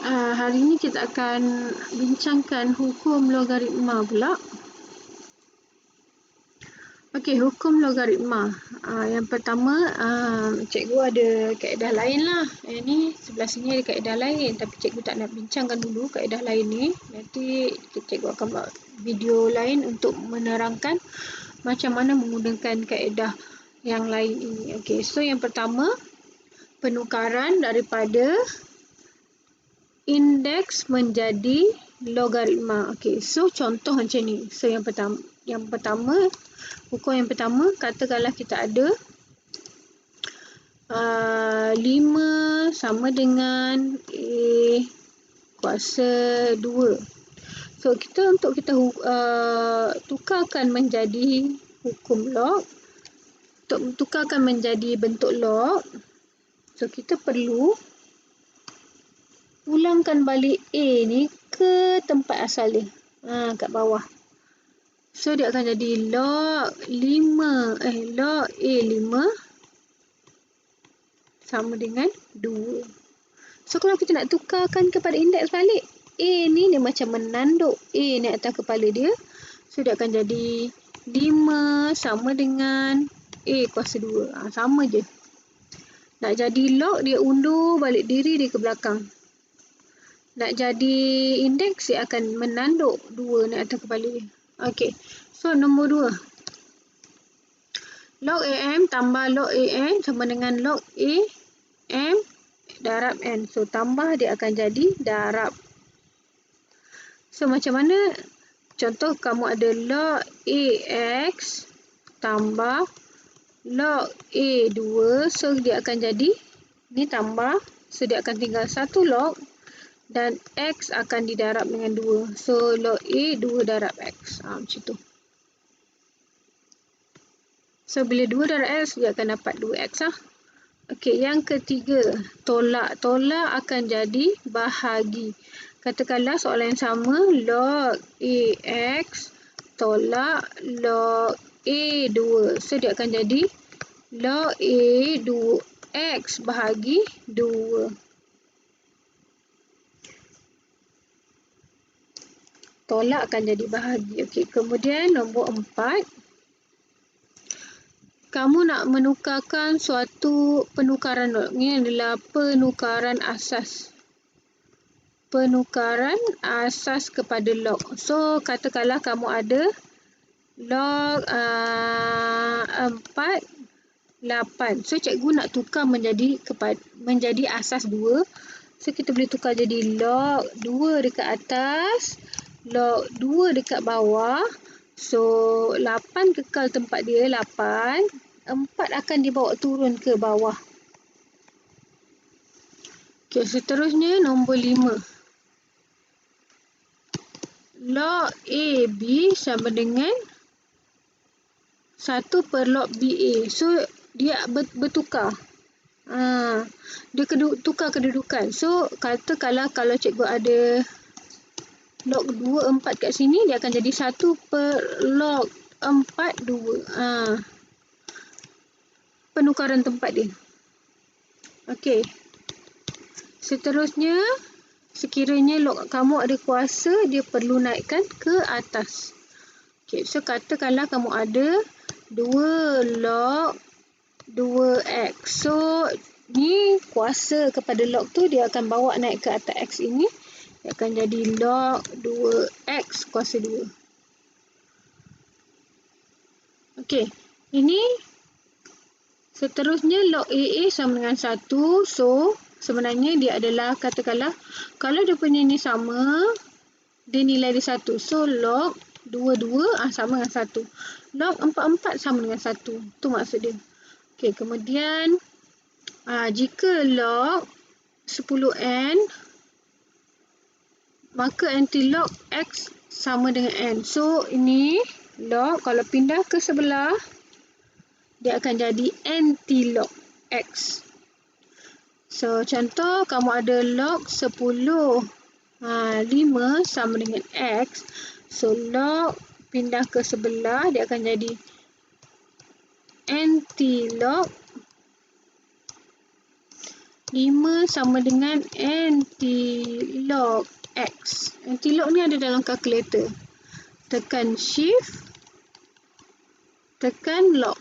Hari ini kita akan bincangkan hukum logaritma pula. Okey, hukum logaritma. Yang pertama, cikgu ada kaedah lain lah. Yang ni sebelah sini ada kaedah lain, tapi cikgu tak nak bincangkan dulu kaedah lain ni. Nanti cikgu akan buat video lain untuk menerangkan macam mana menggunakan kaedah yang lain ini. Okey, so yang pertama, penukaran daripada indeks menjadi logaritma. Okey, so contoh macam ni. So yang pertama, hukum yang pertama, katakanlah kita ada 5 sama dengan A kuasa 2. So untuk kita tukarkan menjadi hukum log, untuk tukarkan menjadi bentuk log, so kita perlu pulangkan balik A ni ke tempat asal dia. Kat bawah. So dia akan jadi log A5 sama dengan 2. So kalau kita nak tukarkan kepada indeks balik, A ni dia macam menanduk A ni atas kepala dia. So dia akan jadi 5 sama dengan A kuasa 2. Sama je. Nak jadi log, dia undur balik diri dia ke belakang. Nak jadi indeks, dia akan menanduk 2 ni atas kepala dia. Okey. So nombor 2. Log AM tambah log AN sama dengan log AM darab N. So tambah dia akan jadi darab. So macam mana? Contoh kamu ada log AX tambah log A2. So dia akan jadi, ni tambah. So dia akan tinggal satu log. Dan X akan didarab dengan 2. So, log A 2 darab X. Macam tu. So, bila 2 darab X, dia akan dapat 2X lah. Okey, yang ketiga. Tolak. Tolak akan jadi bahagi. Katakanlah soalan yang sama. Log AX tolak log A2. So, dia akan jadi log A2X bahagi 2. Tolak akan jadi bahagi. Okey, kemudian nombor 4. Kamu nak menukarkan suatu penukaran log. Ini adalah penukaran asas. Penukaran asas kepada log. So, katakanlah kamu ada log 4, 8. So, cikgu nak tukar menjadi asas 2. So, kita boleh tukar jadi log 2 dekat atas, log 2 dekat bawah. So, 8 kekal tempat dia, 8. 4 akan dibawa turun ke bawah. Okey, seterusnya nombor 5. Log AB sama dengan 1 per log BA. So, dia bertukar. Dia tukar kedudukan. So, katakanlah kalau cikgu ada log 2, 4 kat sini, dia akan jadi 1 per log 4, 2. Penukaran tempat dia. Okey. Seterusnya, sekiranya log kamu ada kuasa, dia perlu naikkan ke atas. Okey, so katakanlah kamu ada 2 log 2x. So, ni kuasa kepada log tu, dia akan bawa naik ke atas x ini. Dia akan jadi log 2x kuasa 2. Okey, ini seterusnya log AA sama dengan 1. So, sebenarnya dia adalah, katakanlah, kalau dia punya ni sama, dia nilai dia 1. So, log 2 sama dengan 1. Log 4 sama dengan 1. Tu maksud dia. Okey, kemudian, jika log 10n, maka antilog X sama dengan N. So, ini log, kalau pindah ke sebelah, dia akan jadi antilog X. So, contoh, kamu ada log 10. 5 sama dengan X. So, log pindah ke sebelah, dia akan jadi antilog 5 sama dengan anti-log X. Anti-log ni ada dalam kalkulator. Tekan shift, tekan log.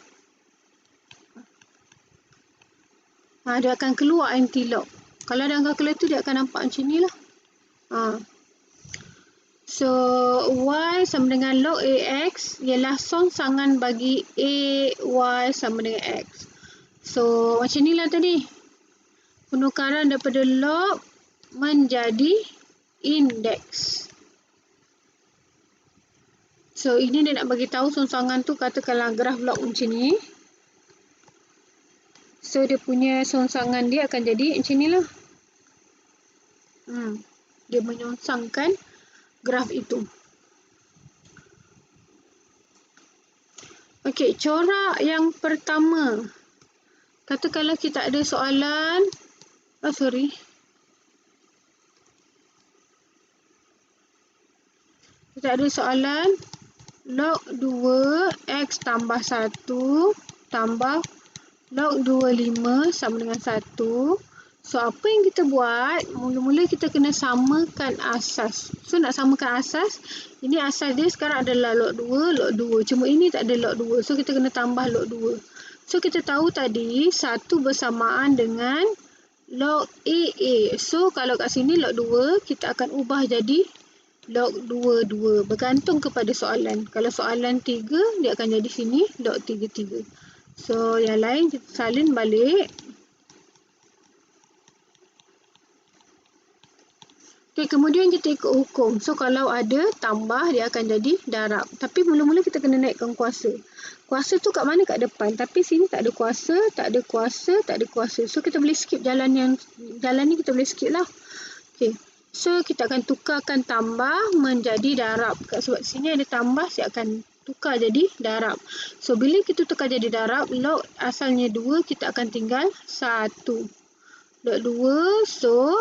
Dia akan keluar anti-log. Kalau dalam kalkulator dia akan nampak macam ni lah. So, Y sama dengan log AX ialah songsangan bagi AY sama dengan X. So, macam ni lah tadi. Penukaran daripada log menjadi indeks. So, ini dia nak bagi tahu songsangan tu, katakanlah graf log macam ni. So, dia punya songsangan dia akan jadi macam ni lah. Dia menyongsangkan graf itu. Okey, corak yang pertama. Katakanlah kita ada soalan. Kita ada soalan log 2 X tambah 1 tambah log 25 sama dengan 1. So, apa yang kita buat? Mula-mula kita kena samakan asas. So, nak samakan asas, ini asas dia sekarang adalah log 2, log 2. Cuma ini tak ada log 2. So, kita kena tambah log 2. So, kita tahu tadi 1 bersamaan dengan log AA. So, kalau kat sini log 2, kita akan ubah jadi log 2, 2. Bergantung kepada soalan. Kalau soalan 3, dia akan jadi sini log 3, 3. So, yang lain kita salin balik. Okay, kemudian kita ikut hukum. So, kalau ada tambah, dia akan jadi darab. Tapi mula-mula kita kena naikkan kuasa. Kuasa tu kat mana? Kat depan. Tapi sini tak ada kuasa, tak ada kuasa, tak ada kuasa. So, kita boleh skip jalan ni kita boleh skip lah. Okay. So, kita akan tukarkan tambah menjadi darab. Sebab sini ada tambah, saya akan tukar jadi darab. So, bila kita tukar jadi darab, log asalnya 2, kita akan tinggal 1. Log 2, so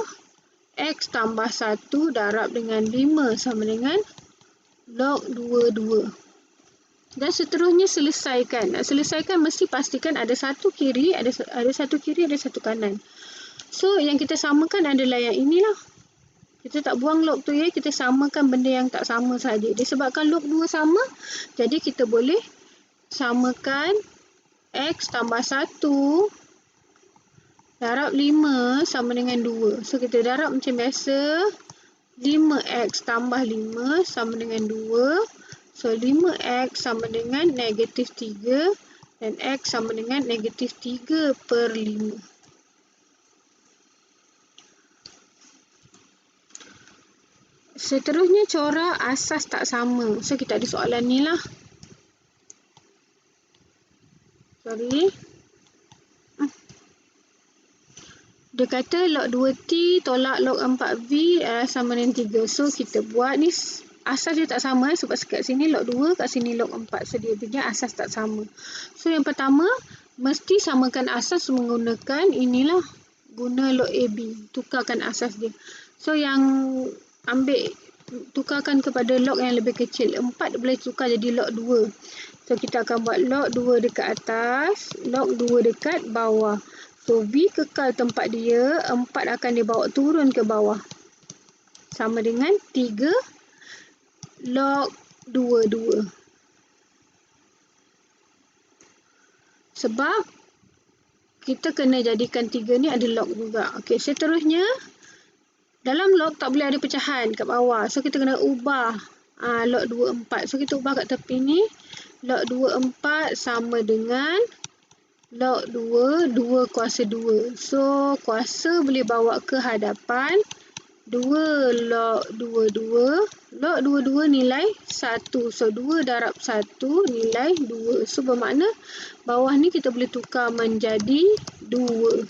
X tambah 1 darab dengan 5 sama dengan log 2, 2. Dan seterusnya selesaikan. Nak selesaikan mesti pastikan ada satu kiri, ada satu kiri, ada satu kanan. So, yang kita samakan adalah yang inilah. Kita tak buang log tu ya, kita samakan benda yang tak sama saja. Disebabkan log 2 sama, jadi kita boleh samakan X tambah 1 darab 5 sama dengan 2. So, kita darab macam biasa. 5X tambah 5 sama dengan 2. So, 5X sama dengan negatif 3. Dan X sama dengan negatif 3/5. Seterusnya, corak asas tak sama. So, kita ada soalan ni lah. Dia kata log 2T tolak log 4V sama dengan 3. So, kita buat ni asas dia tak sama sebab kat sini log 2, kat sini log 4. So, dia punya asas tak sama. So, yang pertama, mesti samakan asas menggunakan inilah. Guna log AB. Tukarkan asas dia. So, yang tukarkan kepada log yang lebih kecil. 4 boleh tukar jadi log 2. So, kita akan buat log 2 dekat atas, log 2 dekat bawah. So, V kekal tempat dia, 4 akan dibawa turun ke bawah. Sama dengan 3 log 2, 2. Sebab kita kena jadikan 3 ni ada log juga. Okey, seterusnya, dalam log tak boleh ada pecahan kat bawah. So, kita kena ubah log 2, 4. So, kita ubah kat tepi ni. Log 2, 4 sama dengan log 2, 2 kuasa 2. So, kuasa boleh bawa ke hadapan. 2 log 2, 2. Log 2, 2 nilai 1. So, 2 darab 1 nilai 2. So, bermakna bawah ni kita boleh tukar menjadi 2.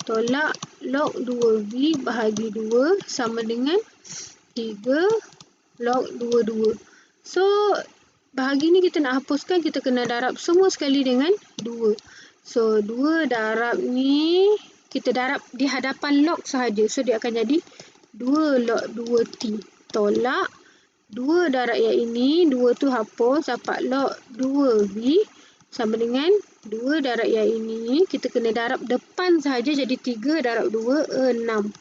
Tolak log 2V bahagi 2 sama dengan 3 log 2, 2. So, bahagi ni kita nak hapuskan, kita kena darab semua sekali dengan 2. So, 2 darab ni, kita darab di hadapan log sahaja. So, dia akan jadi 2 log 2T. Tolak 2 darab yang ini, 2 tu hapus, dapat log 2V sama dengan 2 darab yang ini, kita kena darab depan sahaja, jadi 3 darab 2, 6.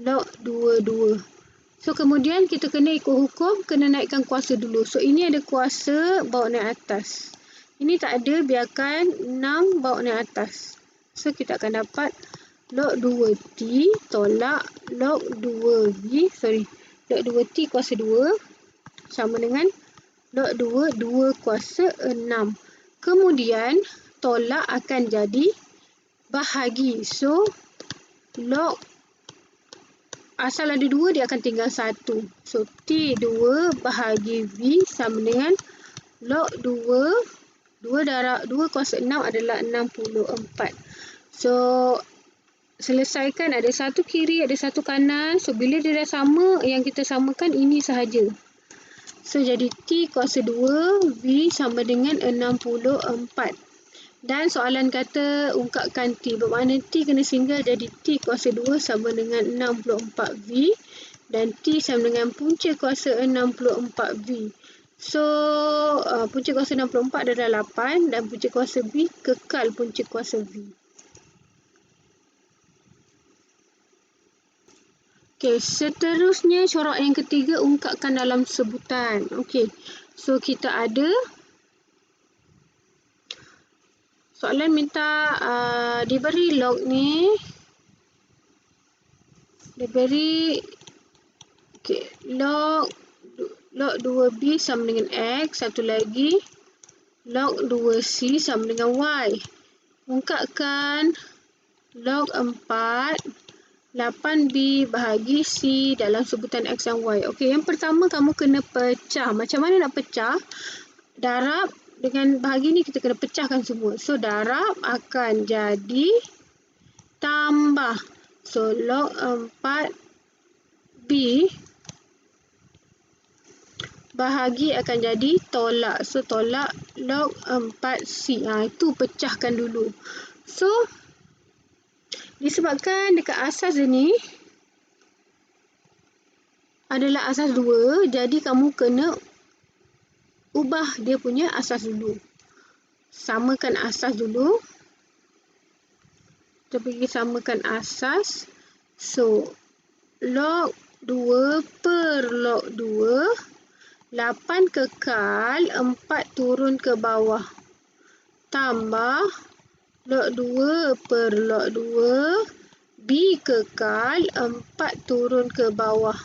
Log 2, 2. So, kemudian kita kena ikut hukum, kena naikkan kuasa dulu. So, ini ada kuasa, bawa naik atas. Ini tak ada, biarkan 6 bawa naik atas. So, kita akan dapat log 2T tolak log 2V, log 2T kuasa 2 sama dengan log 2, 2 kuasa 6. Kemudian, tolak akan jadi bahagi. So, log asal ada 2, dia akan tinggal 1. So, T2 bahagi V sama dengan log 2. 2 darab 2 kuasa 6 adalah 64. So, selesaikan. Ada satu kiri, ada satu kanan. So, bila dia dah sama, yang kita samakan ini sahaja. So, jadi T kuasa 2, V sama dengan 64. Dan soalan kata ungkapkan T. Bermakna T kena singgah, jadi T kuasa 2 sama dengan 64V. Dan T sama dengan punca kuasa 64V. So, punca kuasa 64 adalah 8 dan punca kuasa V kekal punca kuasa V. Okey, seterusnya corak yang ketiga, ungkapkan dalam sebutan. Okey, so kita ada soalan minta diberi log ni, diberi log 2B sama dengan X, satu lagi log 2C sama dengan Y. Ungkapkan log 4 8B bahagi C dalam sebutan X dan Y. Okey, yang pertama kamu kena pecah. Macam mana nak pecah? Darab dengan bahagi ni kita kena pecahkan semua. So, darab akan jadi tambah. So, log 4B bahagi akan jadi tolak. So, tolak log 4C. Itu pecahkan dulu. So, disebabkan dekat asas ni adalah asas 2, jadi kamu kena ubah dia punya asas dulu. Samakan asas dulu. Kita pergi samakan asas. So, log 2 per log 2, 8 kekal, 4 turun ke bawah. Tambah log 2 per log 2, B kekal, 4 turun ke bawah.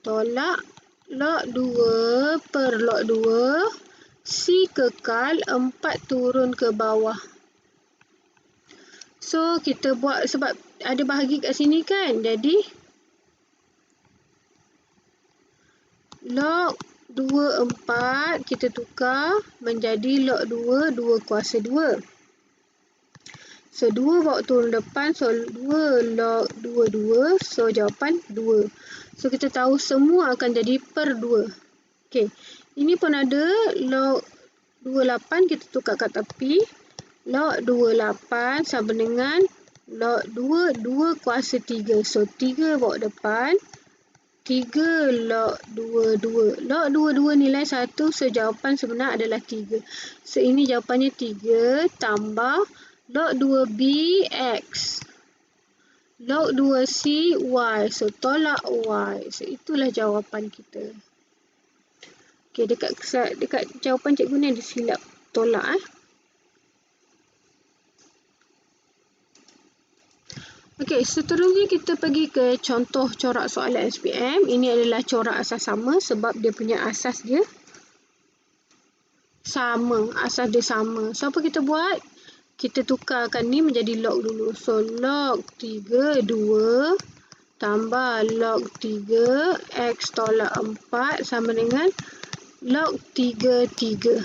Tolak log 2 per log 2, C kekal, 4 turun ke bawah. So, kita buat sebab ada bahagi kat sini kan. Jadi, log 2, 4 kita tukar menjadi log 2, 2 kuasa 2. So, 2 bawa turun depan. So, 2 log 2, 2. So, jawapan 2. So, kita tahu semua akan jadi per 2. Okey. Ini pun ada log 28. Kita tukar kat tepi. Log 28 sama dengan log 2, 2 kuasa 3. So, 3 bawa depan. 3 log 2, 2. Log 2, 2 nilai 1. So, jawapan sebenar adalah 3. So, ini jawapannya 3 tambah log 2B X. Log 2C Y. So, tolak Y. So, itulah jawapan kita. Okey, dekat jawapan cikgu ni ada silap tolak. Okey, seterusnya kita pergi ke contoh corak soalan SPM. Ini adalah corak asas sama sebab dia punya asas dia sama. Asas dia sama. So, apa kita buat? Kita tukarkan ni menjadi log dulu. So, log 3, 2 tambah log 3 X tolak 4 sama dengan log 3, 3.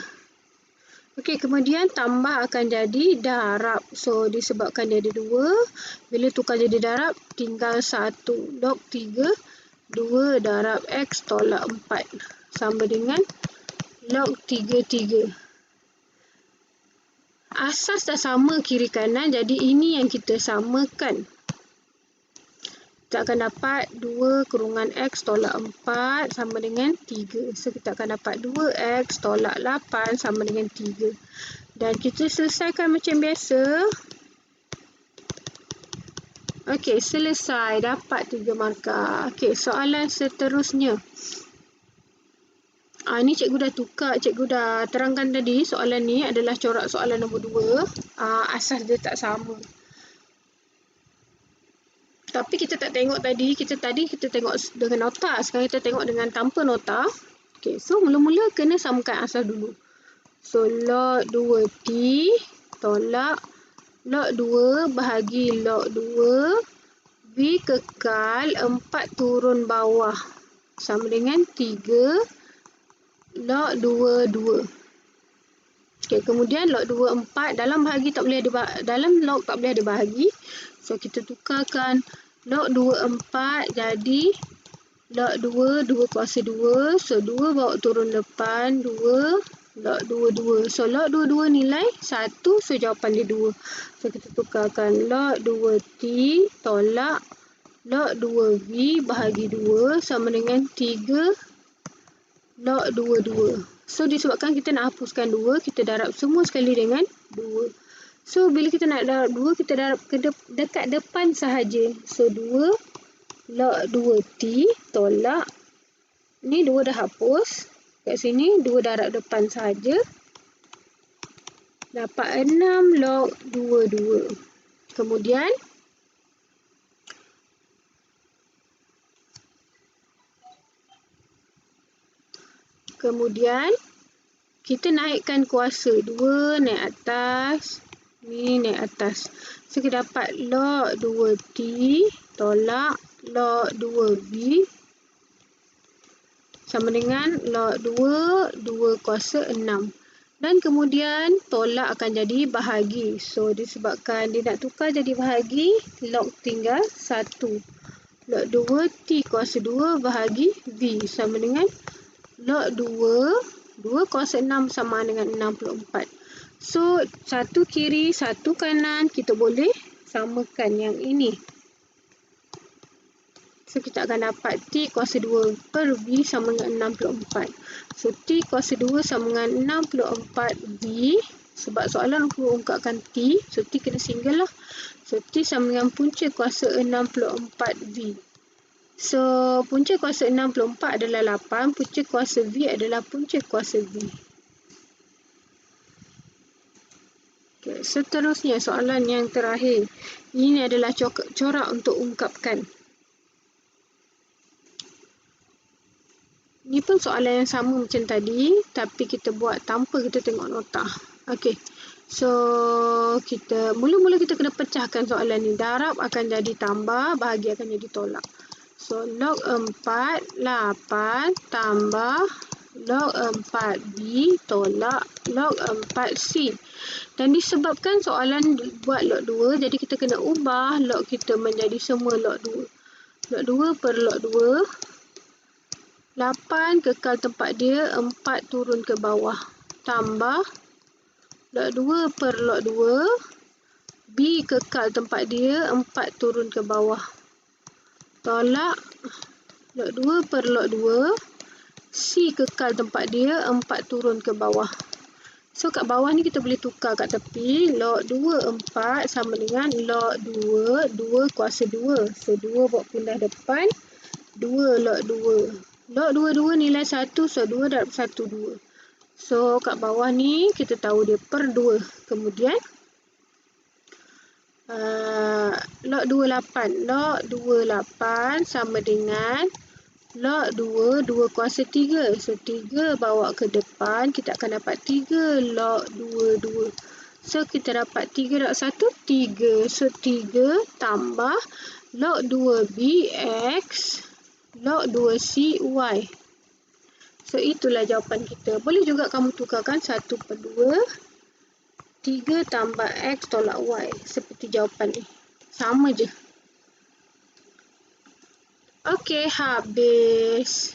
Okey, kemudian tambah akan jadi darab. So, disebabkan dia ada 2, bila tukar jadi darab, tinggal 1. Log 3, 2 darab X tolak 4 sama dengan log 3, 3. Asas dah sama kiri kanan, jadi ini yang kita samakan. Kita akan dapat 2 kurungan X tolak 4 sama dengan 3. So, kita akan dapat 2X tolak 8 sama dengan 3. Dan kita selesaikan macam biasa. Okey, selesai. Dapat 3 markah. Okey, soalan seterusnya. Ni cikgu dah tukar. Cikgu dah terangkan tadi soalan ni adalah corak soalan nombor 2. Asas dia tak sama. Tapi kita tak tengok tadi. Kita tengok dengan nota. Sekarang kita tengok dengan tanpa nota. Okey, so mula-mula kena samakan asas dulu. So, log 2T tolak log 2 bahagi log 2 V kekal 4 turun bawah sama dengan 3 log 2, 2. Okey, kemudian log 2, 4. Dalam bahagi tak boleh ada dalam log tak boleh ada bahagi. So, kita tukarkan log 2, 4 jadi log 2, 2 kuasa 2. So, 2 bawa turun depan, 2 log 2, 2. So, log 2, 2 nilai 1. So, jawapan dia 2. So, kita tukarkan log 2T tolak log 2V bahagi 2 sama dengan 3 log 2, 2. So, disebabkan kita nak hapuskan 2, kita darab semua sekali dengan 2. So, bila kita nak darab 2, kita darab dekat depan sahaja. So, 2 log 2T tolak. Ni 2 dah hapus. Kat sini 2 darab depan sahaja. Dapat 6 log 2, 2. Kemudian kita naikkan kuasa 2 naik atas. Ni naik atas. So, kita dapat log 2T tolak log 2V sama dengan log 2, 2 kuasa 6. Dan kemudian tolak akan jadi bahagi. So, disebabkan dia nak tukar jadi bahagi, log tinggal 1. Log 2 T kuasa 2 bahagi V sama dengan log 2, 2 kuasa 6 sama dengan 64. So, satu kiri, satu kanan, kita boleh samakan yang ini. So, kita akan dapat T kuasa 2 per V sama dengan 64. So, T kuasa 2 sama dengan 64 V. Sebab soalan aku ungkapkan T. So, T kena single lah. So, T sama dengan punca kuasa 64 V. So, punca kuasa 64 adalah 8. Punca kuasa V adalah punca kuasa V. Okay, seterusnya soalan yang terakhir. Ini adalah corak untuk ungkapkan. Ni pun soalan yang sama macam tadi, tapi kita buat tanpa kita tengok nota. Okey. So, kita mula-mula kita kena pecahkan soalan ni. Darab akan jadi tambah, bahagi akan jadi tolak. So, log 4, 8 tambah log 4B tolak log 4C. Dan disebabkan soalan buat log 2, jadi kita kena ubah log kita menjadi semua log 2. Log 2 per log 2. 8 kekal tempat dia, 4 turun ke bawah. Tambah log 2 per log 2. B kekal tempat dia, 4 turun ke bawah. Tolak log 2 per log 2. C kekal tempat dia, 4 turun ke bawah. So, kat bawah ni kita boleh tukar kat tepi. Log 2, 4 sama dengan log 2, 2 kuasa 2. So, 2 bawa pindah depan. 2 log 2. Log 2, 2 nilai 1. So, 2 darab 1, 2. So, kat bawah ni kita tahu dia per 2. Kemudian, log 2, 8. Log 2, 8 sama dengan log 2, 2 kuasa 3. So, 3 bawa ke depan. Kita akan dapat 3 log 2, 2. So, kita dapat 3 darab 1, 3. So, 3 tambah log 2B X log 2C Y. So, itulah jawapan kita. Boleh juga kamu tukarkan 1 per 2. 3 tambah X tolak Y. Seperti jawapan ni. Sama je. Okey, habis.